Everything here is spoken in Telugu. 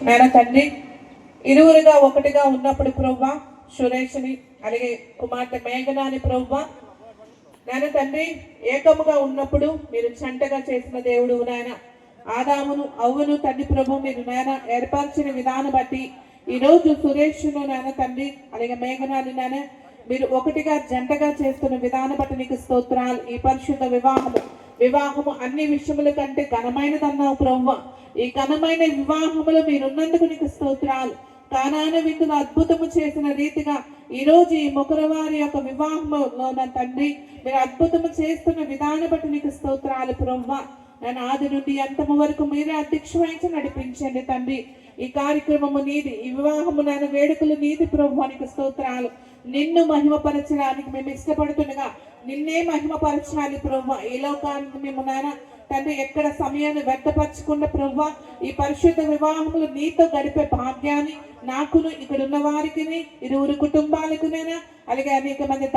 నాయన తండ్రి ఇరువురుగా ఒకటిగా ఉన్నప్పుడు ప్రభువా సురేష్ని అలాగే కుమార్తె మేఘనాని ప్రభువా నాయన తండ్రి ఏకముగా ఉన్నప్పుడు మీరు జంటగా చేసిన దేవుడు నాయన ఆదామును అవ్వను తండ్రి ప్రభు మీరు నాయన ఏర్పరిచిన విధానం బట్టి ఈరోజు సురేష్ను నాయన తండ్రి అలాగే మేఘనాని నాయన మీరు ఒకటిగా జంటగా చేస్తున్న విధానం బట్టి నీకు స్తోత్రాలు. ఈ పరిశుద్ధ వివాహము అన్ని విషయముల కంటే ఘనమైనదన్నావు ప్రభువా. ఈ ఘనమైన వివాహములో మీరున్నందుకు నీకు స్తోత్రాలు. కానాన విందును అద్భుతము చేసిన రీతిగా ఈరోజు ఈ ముగ్గురవారి యొక్క వివాహంలో నా తండ్రి మీరు అద్భుతము చేస్తున్న విధానం బట్టి నీకు స్తోత్రాలు ప్రభువా. నేను ఆది నుండి అంతము వరకు మీరే అధ్యక్ష వహించి నడిపించండి తండ్రి. ఈ కార్యక్రమము నీది, ఈ వివాహము నేను వేడుకలు నీది ప్రభువా నీకు స్తోత్రాలు. నిన్ను మహిమపరచడానికి మేము ఇష్టపడుతుండగా నిన్నే మహిమపరచాలి ప్రభువా. ఈ లోకానికి మేము నాయన తండ్రి ఎక్కడ సమయాన్ని వ్యర్థపరచకుండా ప్రభువా ఈ పరిశుద్ధ వివాహములు నీతో గడిపే భాగ్యాన్ని నాకును ఇక్కడ ఉన్న వారికి ఇరువురు కుటుంబాలకు అలాగే అనేక మంది